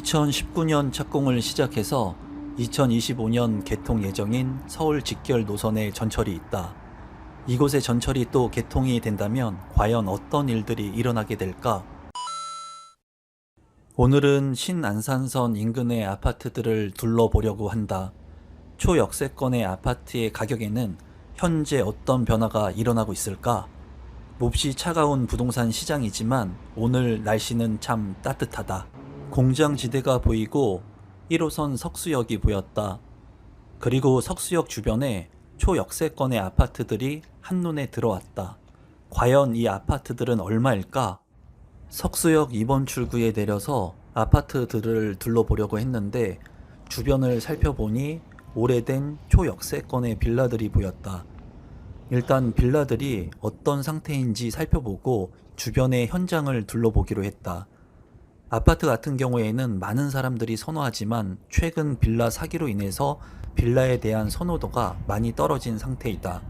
2019년 착공을 시작해서 2025년 개통 예정인 서울 직결 노선에 전철이 있다. 이곳의 전철이 또 개통이 된다면 과연 어떤 일들이 일어나게 될까? 오늘은 신안산선 인근의 아파트들을 둘러보려고 한다. 초역세권의 아파트의 가격에는 현재 어떤 변화가 일어나고 있을까? 몹시 차가운 부동산 시장이지만 오늘 날씨는 참 따뜻하다. 공장지대가 보이고 1호선 석수역이 보였다. 그리고 석수역 주변에 초역세권의 아파트들이 한눈에 들어왔다. 과연 이 아파트들은 얼마일까? 석수역 2번 출구에 내려서 아파트들을 둘러보려고 했는데 주변을 살펴보니 오래된 초역세권의 빌라들이 보였다. 일단 빌라들이 어떤 상태인지 살펴보고 주변의 현장을 둘러보기로 했다. 아파트 같은 경우에는 많은 사람들이 선호하지만 최근 빌라 사기로 인해서 빌라에 대한 선호도가 많이 떨어진 상태이다.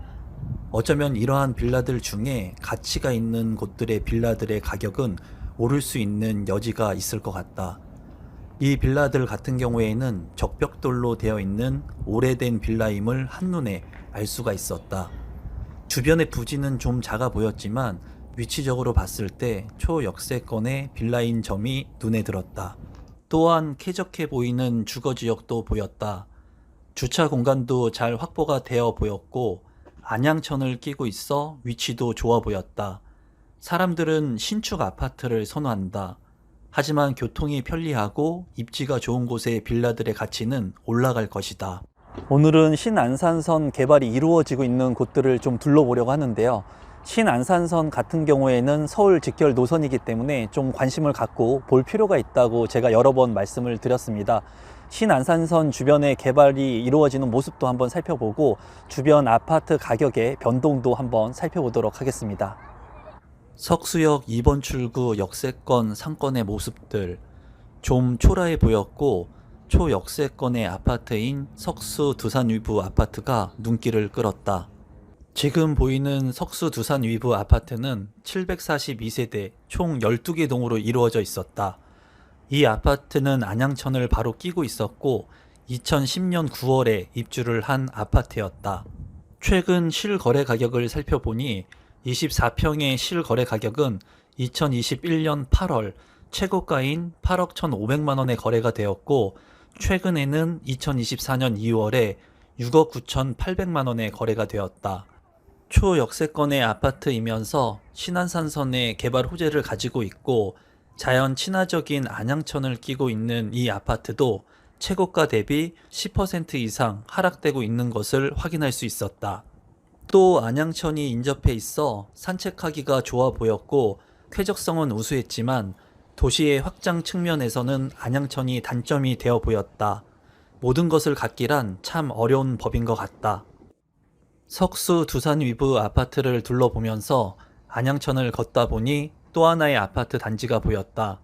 어쩌면 이러한 빌라들 중에 가치가 있는 곳들의 빌라들의 가격은 오를 수 있는 여지가 있을 것 같다. 이 빌라들 같은 경우에는 적벽돌로 되어 있는 오래된 빌라임을 한눈에 알 수가 있었다. 주변의 부지는 좀 작아 보였지만 위치적으로 봤을 때 초역세권의 빌라인 점이 눈에 들었다. 또한 쾌적해 보이는 주거지역도 보였다. 주차 공간도 잘 확보가 되어 보였고 안양천을 끼고 있어 위치도 좋아 보였다. 사람들은 신축 아파트를 선호한다. 하지만 교통이 편리하고 입지가 좋은 곳의 빌라들의 가치는 올라갈 것이다. 오늘은 신안산선 개발이 이루어지고 있는 곳들을 좀 둘러보려고 하는데요. 신안산선 같은 경우에는 서울 직결 노선이기 때문에 좀 관심을 갖고 볼 필요가 있다고 제가 여러 번 말씀을 드렸습니다. 신안산선 주변에 개발이 이루어지는 모습도 한번 살펴보고 주변 아파트 가격의 변동도 한번 살펴보도록 하겠습니다. 석수역 2번 출구 역세권 상권의 모습들 좀 초라해 보였고 초역세권의 아파트인 석수 두산 위브 아파트가 눈길을 끌었다. 지금 보이는 석수 두산 위브 아파트는 742세대 총 12개 동으로 이루어져 있었다. 이 아파트는 안양천을 바로 끼고 있었고 2010년 9월에 입주를 한 아파트였다. 최근 실거래 가격을 살펴보니 24평의 실거래 가격은 2021년 8월 최고가인 8억 1,500만 원에 거래가 되었고 최근에는 2024년 2월에 6억 9,800만 원에 거래가 되었다. 초역세권의 아파트이면서 신안산선의 개발 호재를 가지고 있고 자연 친화적인 안양천을 끼고 있는 이 아파트도 최고가 대비 10% 이상 하락되고 있는 것을 확인할 수 있었다. 또 안양천이 인접해 있어 산책하기가 좋아 보였고 쾌적성은 우수했지만 도시의 확장 측면에서는 안양천이 단점이 되어 보였다. 모든 것을 갖기란 참 어려운 법인 것 같다. 석수 두산 위브 아파트를 둘러보면서 안양천을 걷다 보니 또 하나의 아파트 단지가 보였다.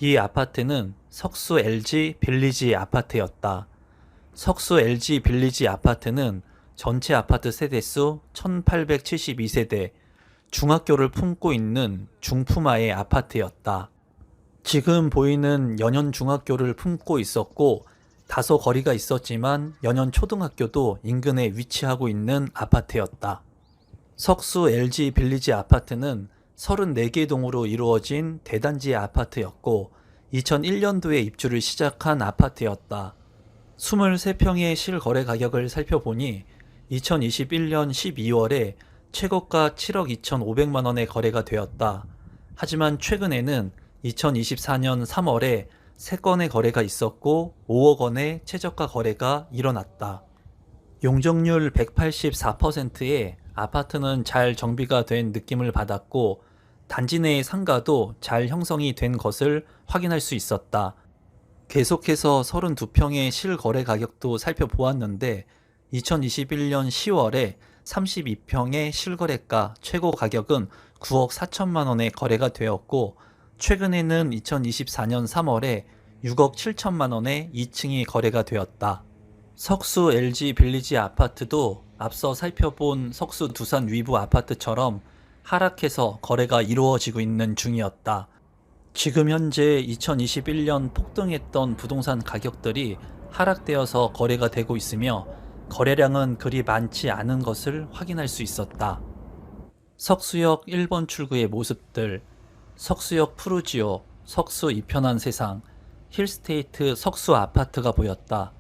이 아파트는 석수 LG 빌리지 아파트였다. 석수 LG 빌리지 아파트는 전체 아파트 세대수 1872세대, 중학교를 품고 있는 중품화의 아파트였다. 지금 보이는 연현중학교를 품고 있었고 다소 거리가 있었지만 연현초등학교도 인근에 위치하고 있는 아파트였다. 석수 LG 빌리지 아파트는 34개 동으로 이루어진 대단지 아파트였고 2001년도에 입주를 시작한 아파트였다. 23평의 실거래 가격을 살펴보니 2021년 12월에 최고가 7억 2,500만 원에 거래가 되었다. 하지만 최근에는 2024년 3월에 3건의 거래가 있었고 5억 원의 최저가 거래가 일어났다. 용적률 184%의 아파트는 잘 정비가 된 느낌을 받았고 단지 내의 상가도 잘 형성이 된 것을 확인할 수 있었다. 계속해서 32평의 실거래 가격도 살펴보았는데 2021년 10월에 32평의 실거래가 최고 가격은 9억 4천만 원에 거래가 되었고 최근에는 2024년 3월에 6억 7천만 원에 2층이 거래가 되었다. 석수 LG 빌리지 아파트도 앞서 살펴본 석수 두산 위브 아파트처럼 하락해서 거래가 이루어지고 있는 중이었다. 지금 현재 2021년 폭등했던 부동산 가격들이 하락되어서 거래가 되고 있으며 거래량은 그리 많지 않은 것을 확인할 수 있었다. 석수역 1번 출구의 모습들, 석수역 푸르지오, 석수 이편한 세상, 힐스테이트 석수 아파트가 보였다.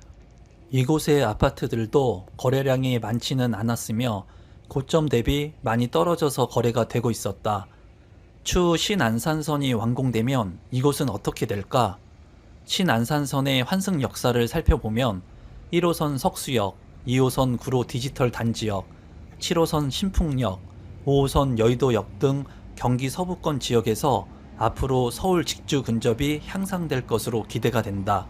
이곳의 아파트들도 거래량이 많지는 않았으며 고점 대비 많이 떨어져서 거래가 되고 있었다. 추후 신안산선이 완공되면 이곳은 어떻게 될까? 신안산선의 환승 역사를 살펴보면 1호선 석수역, 2호선 구로 디지털 단지역, 7호선 신풍역, 5호선 여의도역 등 경기 서부권 지역에서 앞으로 서울 직주 근접이 향상될 것으로 기대가 된다.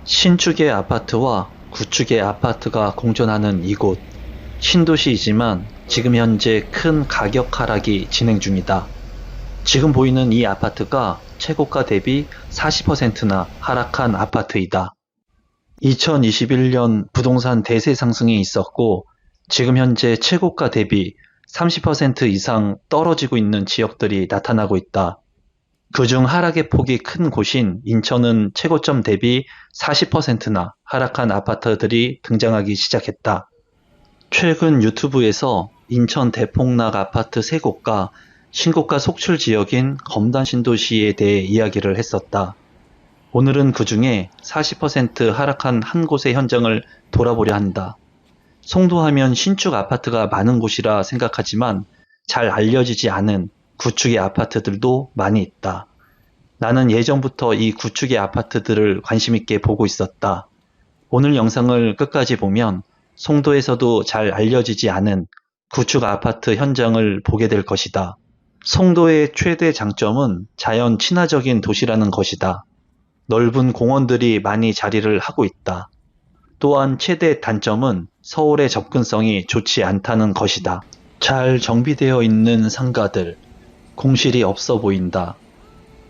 신축의 아파트와 구축의 아파트가 공존하는 이곳. 신도시이지만 지금 현재 큰 가격 하락이 진행 중이다. 지금 보이는 이 아파트가 최고가 대비 40%나 하락한 아파트이다. 2021년 부동산 대세 상승이 있었고 지금 현재 최고가 대비 30% 이상 떨어지고 있는 지역들이 나타나고 있다. 그중 하락의 폭이 큰 곳인 인천은 최고점 대비 40%나 하락한 아파트들이 등장하기 시작했다. 최근 유튜브에서 인천 대폭락 아파트 3곳과 신고가 속출 지역인 검단 신도시에 대해 이야기를 했었다. 오늘은 그 중에 40% 하락한 한 곳의 현장을 돌아보려 한다. 송도하면 신축 아파트가 많은 곳이라 생각하지만 잘 알려지지 않은 구축의 아파트들도 많이 있다. 나는 예전부터 이 구축의 아파트들을 관심 있게 보고 있었다. 오늘 영상을 끝까지 보면 송도에서도 잘 알려지지 않은 구축 아파트 현장을 보게 될 것이다. 송도의 최대 장점은 자연 친화적인 도시라는 것이다. 넓은 공원들이 많이 자리를 하고 있다. 또한 최대 단점은 서울의 접근성이 좋지 않다는 것이다. 잘 정비되어 있는 상가들, 공실이 없어 보인다.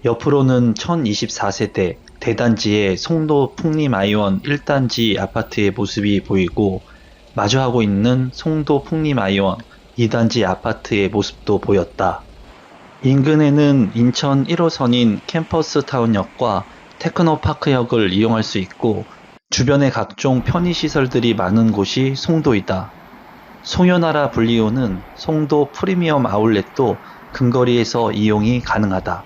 옆으로는 1024세대 대단지의 송도 풍림아이원 1단지 아파트의 모습이 보이고 마주하고 있는 송도 풍림아이원 2단지 아파트의 모습도 보였다. 인근에는 인천 1호선인 캠퍼스타운역과 테크노파크역을 이용할 수 있고 주변에 각종 편의시설들이 많은 곳이 송도이다. 송요나라 분리호는 송도 프리미엄 아울렛도 근거리에서 이용이 가능하다.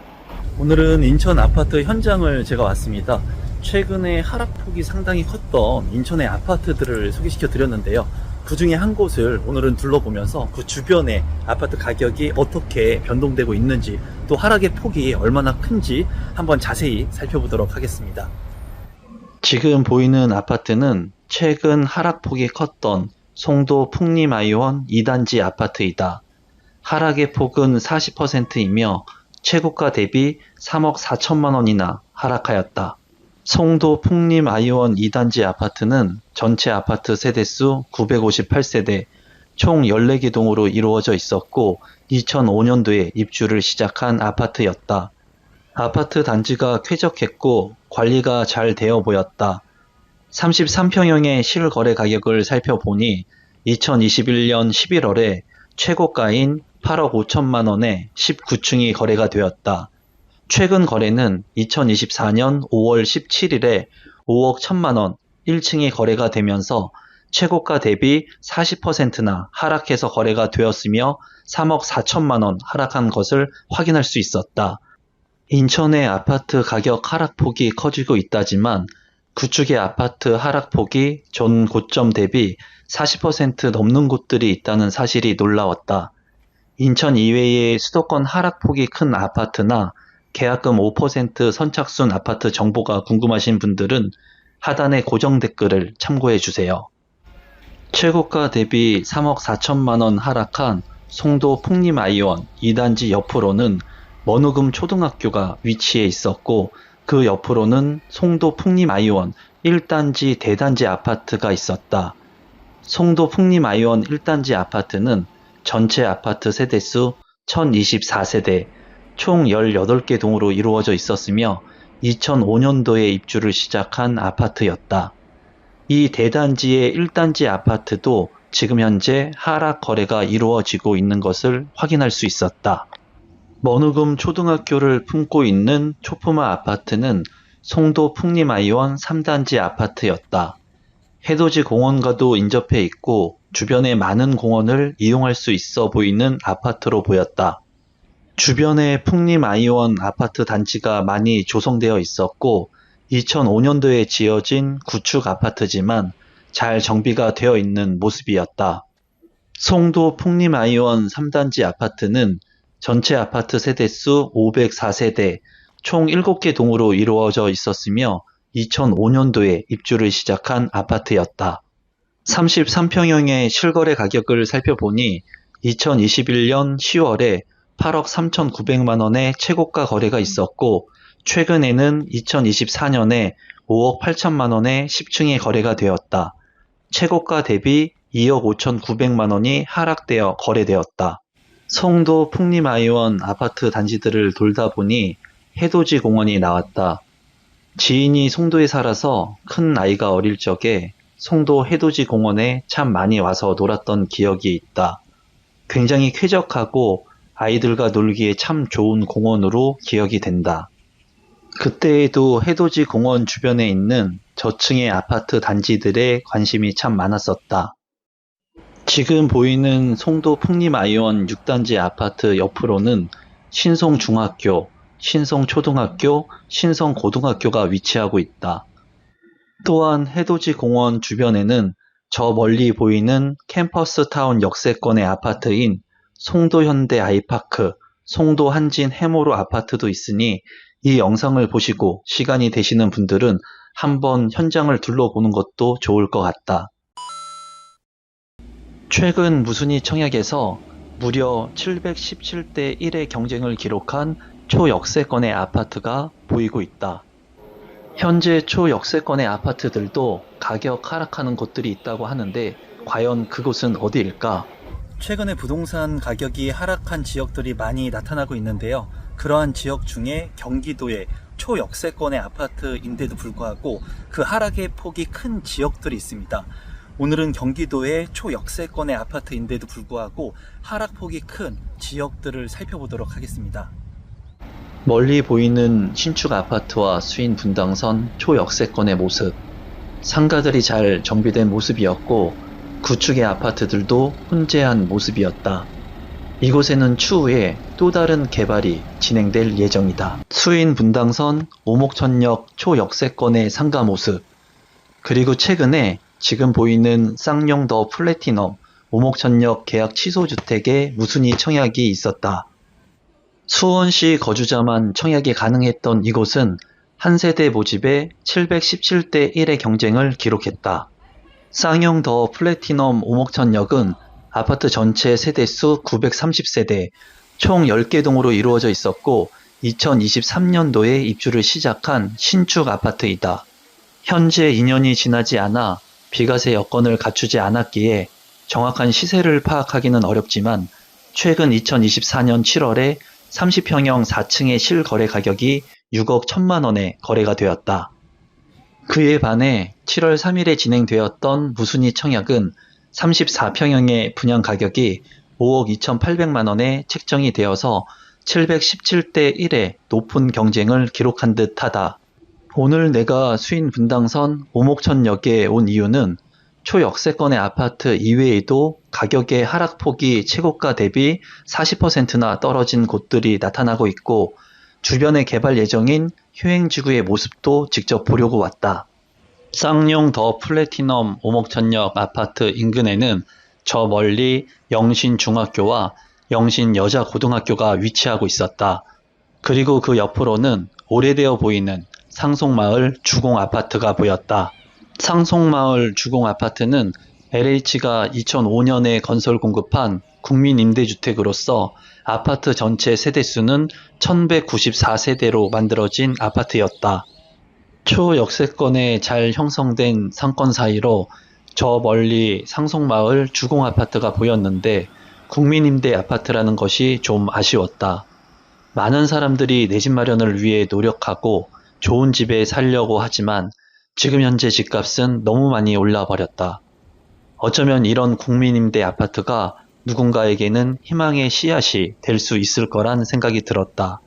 오늘은 인천 아파트 현장을 제가 왔습니다. 최근에 하락폭이 상당히 컸던 인천의 아파트들을 소개시켜 드렸는데요. 그 중에 한 곳을 오늘은 둘러보면서 그 주변의 아파트 가격이 어떻게 변동되고 있는지 또 하락의 폭이 얼마나 큰지 한번 자세히 살펴보도록 하겠습니다. 지금 보이는 아파트는 최근 하락폭이 컸던 송도 풍림아이원 2단지 아파트이다. 하락의 폭은 40%이며 최고가 대비 3억 4천만 원이나 하락하였다. 송도 풍림아이원 2단지 아파트는 전체 아파트 세대수 958세대, 총 14개 동으로 이루어져 있었고 2005년도에 입주를 시작한 아파트였다. 아파트 단지가 쾌적했고 관리가 잘 되어 보였다. 33평형의 실거래 가격을 살펴보니 2021년 11월에 최고가인 8억 5천만 원에 19층이 거래가 되었다. 최근 거래는 2024년 5월 17일에 5억 1천만 원 1층이 거래가 되면서 최고가 대비 40%나 하락해서 거래가 되었으며 3억 4천만 원 하락한 것을 확인할 수 있었다. 인천의 아파트 가격 하락폭이 커지고 있다지만 구축의 아파트 하락폭이 전 고점 대비 40% 넘는 곳들이 있다는 사실이 놀라웠다. 인천 이외의 수도권 하락폭이 큰 아파트나 계약금 5% 선착순 아파트 정보가 궁금하신 분들은 하단의 고정 댓글을 참고해 주세요. 최고가 대비 3억 4천만 원 하락한 송도 풍림아이원 2단지 옆으로는 머누금 초등학교가 위치해 있었고 그 옆으로는 송도 풍림아이원 1단지 대단지 아파트가 있었다. 송도 풍림아이원 1단지 아파트는 전체 아파트 세대수 1024세대, 총 18개 동으로 이루어져 있었으며 2005년도에 입주를 시작한 아파트였다. 이 대단지의 1단지 아파트도 지금 현재 하락 거래가 이루어지고 있는 것을 확인할 수 있었다. 머누금 초등학교를 품고 있는 초품화 아파트는 송도 풍림아이원 3단지 아파트였다. 해돋이 공원과도 인접해 있고 주변에 많은 공원을 이용할 수 있어 보이는 아파트로 보였다. 주변에 풍림아이원 아파트 단지가 많이 조성되어 있었고 2005년도에 지어진 구축 아파트지만 잘 정비가 되어 있는 모습이었다. 송도 풍림아이원 3단지 아파트는 전체 아파트 세대수 504세대, 총 7개 동으로 이루어져 있었으며 2005년도에 입주를 시작한 아파트였다. 33평형의 실거래 가격을 살펴보니 2021년 10월에 8억 3,900만 원의 최고가 거래가 있었고 최근에는 2024년에 5억 8천만 원의 10층의 거래가 되었다. 최고가 대비 2억 5,900만 원이 하락되어 거래되었다. 송도 풍림아이원 아파트 단지들을 돌다 보니 해돋이 공원이 나왔다. 지인이 송도에 살아서 큰 나이가 어릴 적에 송도 해돋이 공원에 참 많이 와서 놀았던 기억이 있다. 굉장히 쾌적하고 아이들과 놀기에 참 좋은 공원으로 기억이 된다. 그때에도 해돋이 공원 주변에 있는 저층의 아파트 단지들에 관심이 참 많았었다. 지금 보이는 송도 풍림아이원 6단지 아파트 옆으로는 신송중학교, 신송초등학교, 신송고등학교가 위치하고 있다. 또한 해돋이 공원 주변에는 저 멀리 보이는 캠퍼스타운 역세권의 아파트인 송도현대 아이파크, 송도 한진 해모로 아파트도 있으니 이 영상을 보시고 시간이 되시는 분들은 한번 현장을 둘러보는 것도 좋을 것 같다. 최근 무순위 청약에서 무려 717대 1의 경쟁을 기록한 초역세권의 아파트가 보이고 있다. 현재 초역세권의 아파트들도 가격 하락하는 곳들이 있다고 하는데 과연 그곳은 어디일까? 최근에 부동산 가격이 하락한 지역들이 많이 나타나고 있는데요. 그러한 지역 중에 경기도의 초역세권의 아파트인데도 불구하고 그 하락의 폭이 큰 지역들이 있습니다. 오늘은 경기도의 초역세권의 아파트인데도 불구하고 하락폭이 큰 지역들을 살펴보도록 하겠습니다. 멀리 보이는 신축 아파트와 수인 분당선 초역세권의 모습, 상가들이 잘 정비된 모습이었고 구축의 아파트들도 혼재한 모습이었다. 이곳에는 추후에 또 다른 개발이 진행될 예정이다. 수인 분당선 오목천역 초역세권의 상가 모습, 그리고 최근에 지금 보이는 쌍용 더 플래티넘 오목천역 계약 취소 주택의 무순위 청약이 있었다. 수원시 거주자만 청약이 가능했던 이곳은 한 세대 모집에 717대 1의 경쟁을 기록했다. 쌍용 더 플래티넘 오목천역은 아파트 전체 세대수 930세대, 총 10개 동으로 이루어져 있었고 2023년도에 입주를 시작한 신축 아파트이다. 현재 2년이 지나지 않아 비과세 여건을 갖추지 않았기에 정확한 시세를 파악하기는 어렵지만 최근 2024년 7월에 30평형 4층의 실거래 가격이 6억 1천만 원에 거래가 되었다. 그에 반해 7월 3일에 진행되었던 무순위 청약은 34평형의 분양 가격이 5억 2,800만 원에 책정이 되어서 717대 1의 높은 경쟁을 기록한 듯하다. 오늘 내가 수인 분당선 오목천역에 온 이유는 초역세권의 아파트 이외에도 가격의 하락폭이 최고가 대비 40%나 떨어진 곳들이 나타나고 있고 주변에 개발 예정인 효행지구의 모습도 직접 보려고 왔다. 쌍용 더 플래티넘 오목천역 아파트 인근에는 저 멀리 영신중학교와 영신여자고등학교가 위치하고 있었다. 그리고 그 옆으로는 오래되어 보이는 상송마을 주공아파트가 보였다. 상송마을 주공아파트는 LH가 2005년에 건설 공급한 국민임대주택으로서 아파트 전체 세대수는 1194세대로 만들어진 아파트였다. 초역세권에 잘 형성된 상권 사이로 저 멀리 상송마을 주공아파트가 보였는데 국민임대 아파트라는 것이 좀 아쉬웠다. 많은 사람들이 내 집 마련을 위해 노력하고 좋은 집에 살려고 하지만 지금 현재 집값은 너무 많이 올라 버렸다. 어쩌면 이런 국민임대 아파트가 누군가에게는 희망의 씨앗이 될 수 있을 거란 생각이 들었다.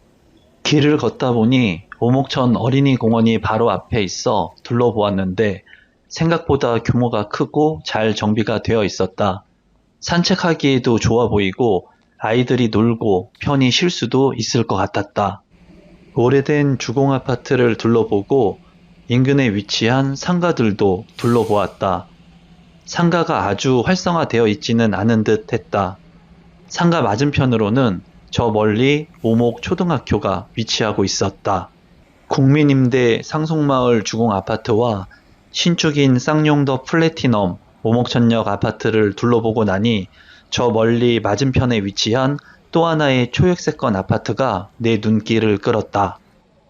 길을 걷다 보니 오목천 어린이공원이 바로 앞에 있어 둘러보았는데 생각보다 규모가 크고 잘 정비가 되어 있었다. 산책하기에도 좋아 보이고 아이들이 놀고 편히 쉴 수도 있을 것 같았다. 오래된 주공아파트를 둘러보고 인근에 위치한 상가들도 둘러보았다. 상가가 아주 활성화되어 있지는 않은 듯 했다. 상가 맞은편으로는 저 멀리 오목초등학교가 위치하고 있었다. 국민임대 상속마을 주공아파트와 신축인 쌍용더 플래티넘 오목천역 아파트를 둘러보고 나니 저 멀리 맞은편에 위치한 또 하나의 초역세권 아파트가 내 눈길을 끌었다.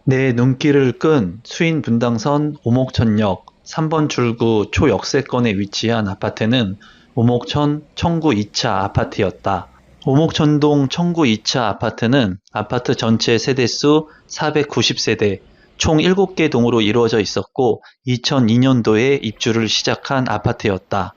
내 눈길을 끈 수인분당선 오목천역 3번 출구 초역세권에 위치한 아파트는 오목천 청구 2차 아파트였다. 오목천동 청구 2차 아파트는 아파트 전체 세대수 490세대, 총 7개 동으로 이루어져 있었고 2002년도에 입주를 시작한 아파트였다.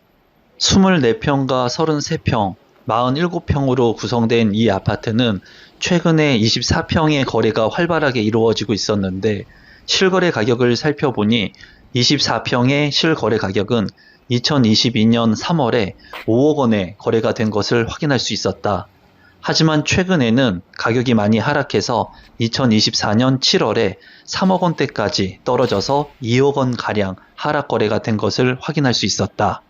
24평과 33평, 47평으로 구성된 이 아파트는 최근에 24평의 거래가 활발하게 이루어지고 있었는데 실거래 가격을 살펴보니 24평의 실거래 가격은 2022년 3월에 5억 원에 거래가 된 것을 확인할 수 있었다. 하지만 최근에는 가격이 많이 하락해서 2024년 7월에 3억 원대까지 떨어져서 2억 원 가량 하락 거래가 된 것을 확인할 수 있었다.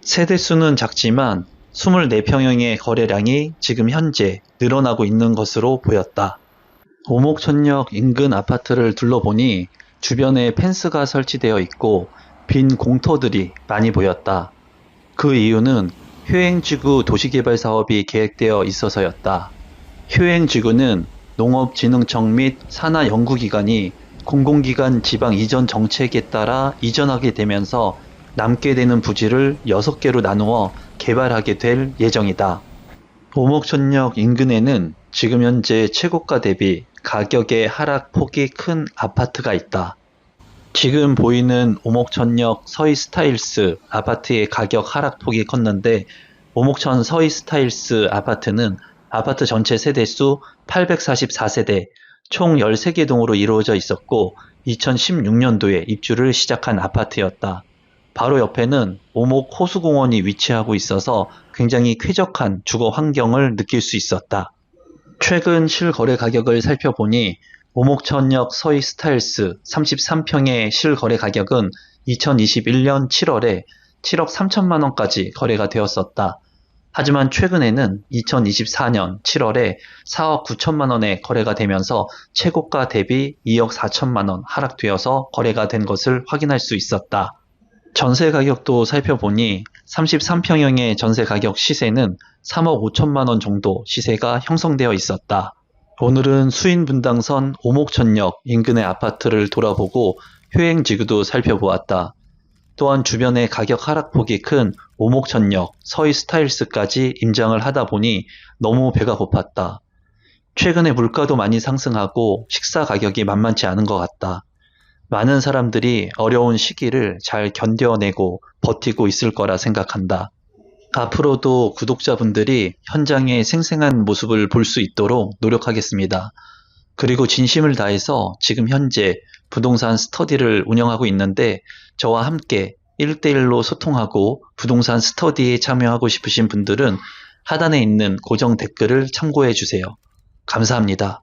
세대수는 작지만 24평형의 거래량이 지금 현재 늘어나고 있는 것으로 보였다. 오목천역 인근 아파트를 둘러보니 주변에 펜스가 설치되어 있고 빈 공터들이 많이 보였다. 그 이유는 효행지구 도시개발 사업이 계획되어 있어서였다. 효행지구는 농업진흥청 및 산하연구기관이 공공기관 지방 이전 정책에 따라 이전하게 되면서 남게 되는 부지를 6개로 나누어 개발하게 될 예정이다. 오목천역 인근에는 지금 현재 최고가 대비 가격의 하락폭이 큰 아파트가 있다. 지금 보이는 오목천역 서희스타일스 아파트의 가격 하락폭이 컸는데 오목천 서희스타일스 아파트는 아파트 전체 세대수 844세대, 총 13개 동으로 이루어져 있었고 2016년도에 입주를 시작한 아파트였다. 바로 옆에는 오목 호수공원이 위치하고 있어서 굉장히 쾌적한 주거 환경을 느낄 수 있었다. 최근 실거래 가격을 살펴보니 오목천역 서희스타일스 33평의 실거래 가격은 2021년 7월에 7억 3천만 원까지 거래가 되었었다. 하지만 최근에는 2024년 7월에 4억 9천만 원에 거래가 되면서 최고가 대비 2억 4천만 원 하락되어서 거래가 된 것을 확인할 수 있었다. 전세 가격도 살펴보니 33평형의 전세 가격 시세는 3억 5천만 원 정도 시세가 형성되어 있었다. 오늘은 수인분당선 오목천역 인근의 아파트를 돌아보고 효행지구도 살펴보았다. 또한 주변의 가격 하락폭이 큰 오목천역, 서희스타일스까지 임장을 하다 보니 너무 배가 고팠다. 최근에 물가도 많이 상승하고 식사 가격이 만만치 않은 것 같다. 많은 사람들이 어려운 시기를 잘 견뎌내고 버티고 있을 거라 생각한다. 앞으로도 구독자분들이 현장의 생생한 모습을 볼 수 있도록 노력하겠습니다. 그리고 진심을 다해서 지금 현재 부동산 스터디를 운영하고 있는데 저와 함께 1대1로 소통하고 부동산 스터디에 참여하고 싶으신 분들은 하단에 있는 고정 댓글을 참고해 주세요. 감사합니다.